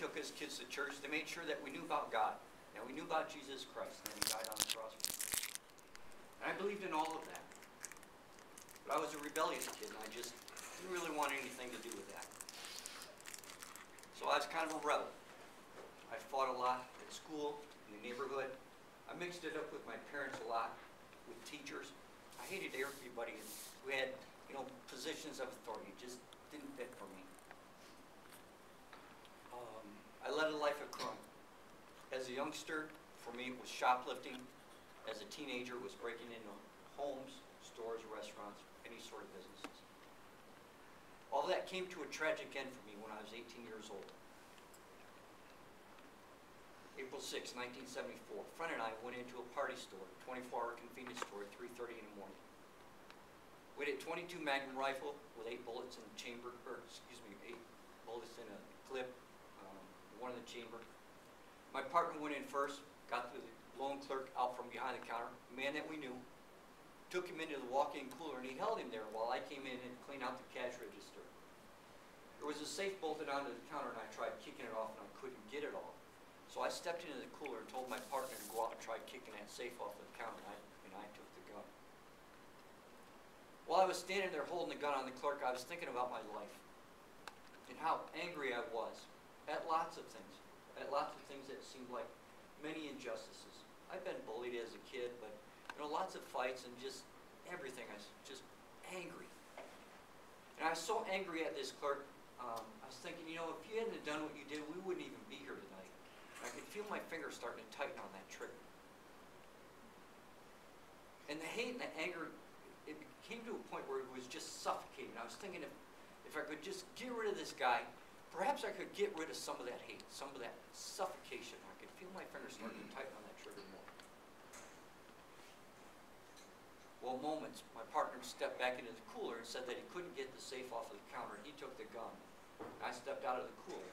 took us kids to church. They made sure that we knew about God. And we knew about Jesus Christ, and He died on the cross. And I believed in all of that. But I was a rebellious kid, and I just didn't really want anything to do with that. So I was kind of a rebel. I fought a lot at school, in the neighborhood. I mixed it up with my parents a lot, with teachers. I hated everybody who had, positions of authority. It just didn't fit for me. I led a life of crime. As a youngster, for me, it was shoplifting. As a teenager, it was breaking into homes, stores, restaurants, any sort of businesses. All that came to a tragic end for me when I was 18 years old. April 6, 1974, a friend and I went into a party store, 24-hour convenience store at 3:30 in the morning. We had a .22 Magnum rifle with 8 bullets in the chamber, 8 bullets in a clip, one in the chamber. My partner went in first, got the loan clerk out from behind the counter, a man that we knew, took him into the walk-in cooler, and he held him there while I came in and cleaned out the cash register. There was a safe bolted onto the counter, and I tried kicking it off, and I couldn't get it off. So I stepped into the cooler and told my partner to go out and try kicking that safe off the counter, and I took the gun. While I was standing there holding the gun on the clerk, I was thinking about my life and how angry I was at lots of things. That seemed like many injustices. I've been bullied as a kid, but lots of fights and just everything. I was just angry. And I was so angry at this clerk, I was thinking, if you hadn't done what you did, we wouldn't even be here tonight. I could feel my fingers starting to tighten on that trigger. And the hate and the anger, it came to a point where it was just suffocating. I was thinking if I could just get rid of this guy, perhaps I could get rid of some of that hate, some of that suffocation. I could feel my fingers starting to tighten on that trigger more. Well, moments, my partner stepped back into the cooler and said that he couldn't get the safe off of the counter. He took the gun. I stepped out of the cooler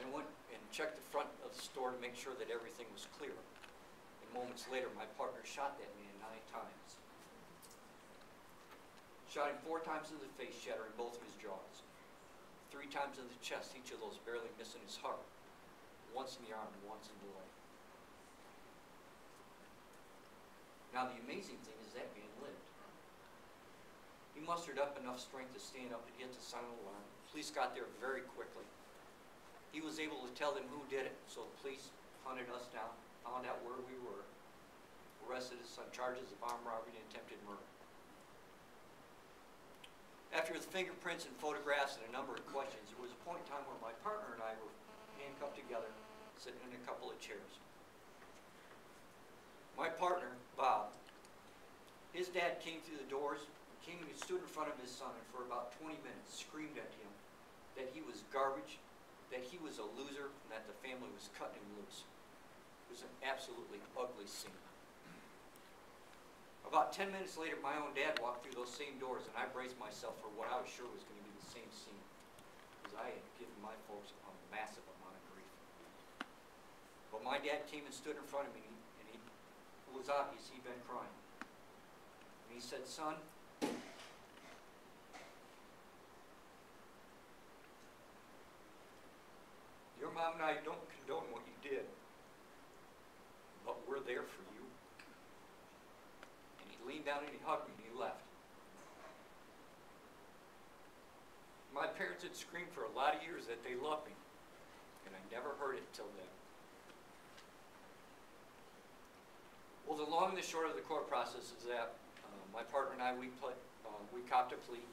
and went and checked the front of the store to make sure that everything was clear. And moments later, my partner shot that man 9 times. Shot him 4 times in the face, shattering both of his jaws. 3 times in the chest, each of those barely missing his heart. Once in the arm and once in the leg. Now the amazing thing is that man lived. He mustered up enough strength to stand up and hit the silent alarm. Police got there very quickly. He was able to tell them who did it, so the police hunted us down, found out where we were, arrested us on charges of armed robbery and attempted murder. After the fingerprints and photographs and a number of questions, there was a point in time where my partner and I were handcuffed together, sitting in a couple of chairs. My partner, Bob, his dad came through the doors, came and stood in front of his son, and for about 20 minutes screamed at him that he was garbage, that he was a loser, and that the family was cutting him loose. It was an absolutely ugly scene. About 10 minutes later, my own dad walked through those same doors, and I braced myself for what I was sure was going to be the same scene, because I had given my folks a massive amount of grief. But my dad came and stood in front of me, and it was obvious he'd been crying. And he said, "Son, your mom and I don't condone what you did, but we're there for you." And he leaned down and he hugged me and he left. My parents had screamed for a lot of years that they loved me, and I never heard it till then. Well, the long and the short of the court process is that my partner and I, we copped a plea.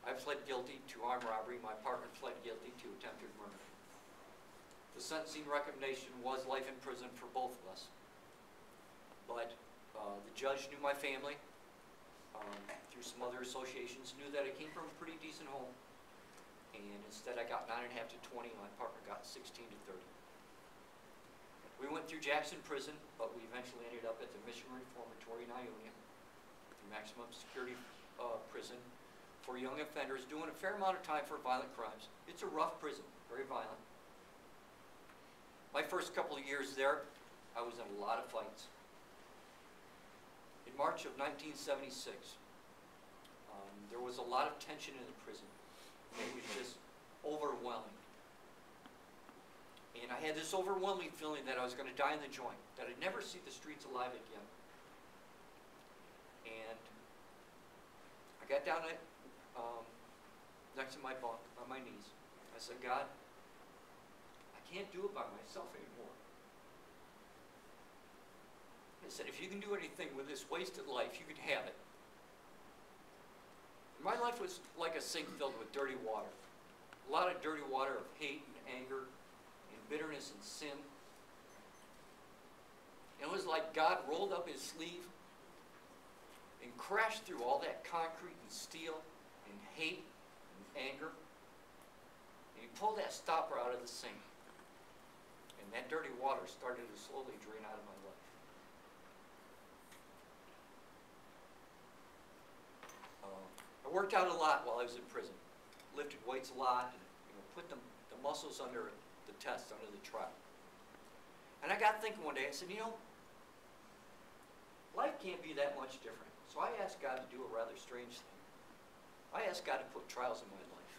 I pled guilty to armed robbery. My partner pled guilty to attempted murder. The sentencing recommendation was life in prison for both of us. But the judge knew my family, through some other associations, knew that I came from a pretty decent home. And instead I got 9.5 to 20, and my partner got 16 to 30. We went through Jackson Prison, but we eventually ended up at the Mission Reformatory in Ionia, the maximum security prison for young offenders doing a fair amount of time for violent crimes. It's a rough prison, very violent. My first couple of years there, I was in a lot of fights. In March of 1976, there was a lot of tension in the prison. It was just overwhelming. I had this overwhelming feeling that I was going to die in the joint, that I'd never see the streets alive again. And I got down at, next to my bunk, on my knees. I said, God, I can't do it by myself anymore. I said, if you can do anything with this wasted life, you can have it. My life was like a sink filled with dirty water. A lot of dirty water of hate and anger and bitterness and sin. It was like God rolled up his sleeve and crashed through all that concrete and steel and hate and anger. And he pulled that stopper out of the sink. And that dirty water started to slowly drain out of my life. I worked out a lot while I was in prison. Lifted weights a lot and put the muscles under the test, under the trial. And I got thinking one day, I said, life can't be that much different. So I asked God to do a rather strange thing. I asked God to put trials in my life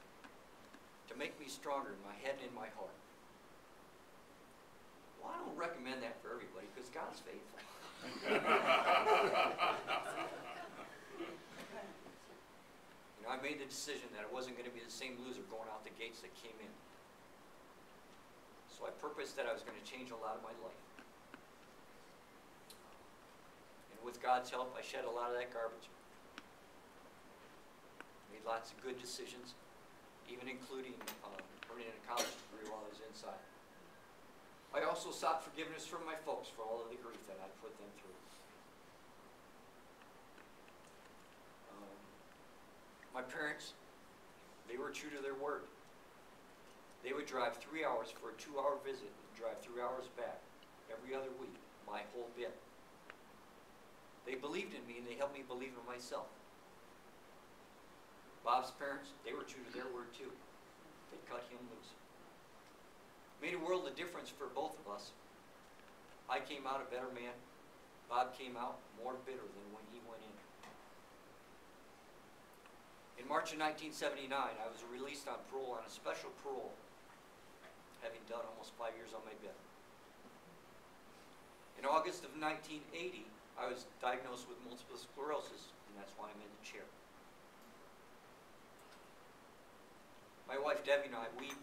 to make me stronger in my head and in my heart. Well, I don't recommend that for everybody because God's faithful. I made the decision that I wasn't going to be the same loser going out the gates that came in. So I purposed that I was going to change a lot of my life. And with God's help, I shed a lot of that garbage. Made lots of good decisions, even including earning a college degree while I was inside. I also sought forgiveness from my folks for all of the grief that I put them through. My parents, they were true to their word. They would drive 3 hours for a 2-hour visit and drive 3 hours back every other week, my whole bit. They believed in me and they helped me believe in myself. Bob's parents, they were true to their word too. They cut him loose. Made a world of difference for both of us. I came out a better man. Bob came out more bitter than when he went in. In March of 1979, I was released on parole, on a special parole, having done almost 5 years on my bed. In August of 1980, I was diagnosed with multiple sclerosis, and that's why I'm in the chair. My wife Debbie and I, we've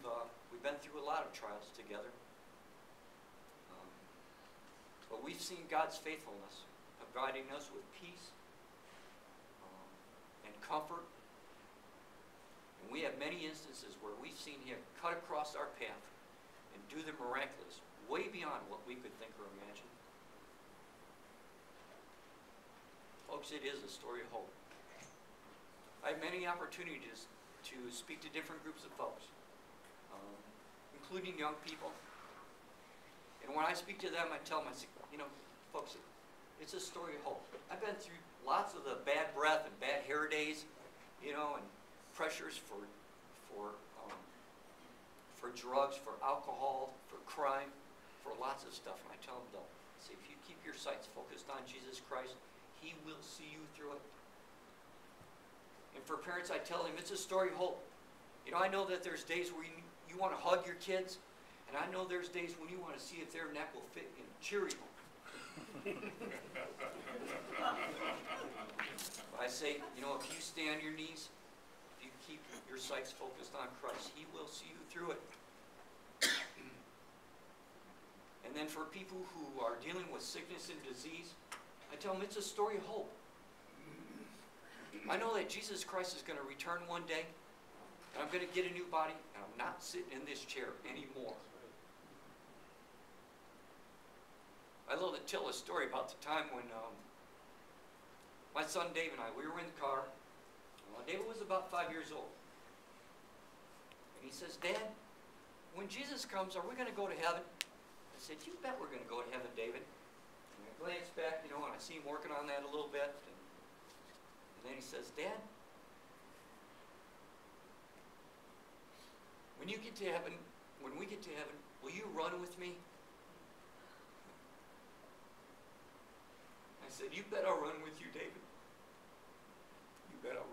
been through a lot of trials together, but we've seen God's faithfulness, providing us with peace and comfort. And we have many instances where we've seen him cut across our path and do the miraculous, way beyond what we could think or imagine. Folks, it is a story of hope. I have many opportunities to speak to different groups of folks, including young people. And when I speak to them, I tell them, I say, folks, it's a story of hope. I've been through lots of the bad breath and bad hair days, and pressures for drugs, for alcohol, for crime, for lots of stuff. And I tell them, though, I say, if you keep your sights focused on Jesus Christ, he will see you through it. And for parents, I tell them, it's a story of hope. I know that there's days where you want to hug your kids, and I know there's days when you want to see if their neck will fit in Cheerio. I say, if you stay on your knees, if you keep your sights focused on Christ, he will see you through it. And then for people who are dealing with sickness and disease, I tell them it's a story of hope. I know that Jesus Christ is going to return one day, and I'm going to get a new body, and I'm not sitting in this chair anymore. I love to tell a story about the time when my son Dave and I, we were in the car. David was about 5 years old. And he says, Dad, when Jesus comes, are we going to go to heaven? I said, you bet we're going to go to heaven, David. And I glanced back, and I see him working on that a little bit. And then he says, Dad, when we get to heaven, will you run with me? I said, you bet I'll run with you, David. You bet I'll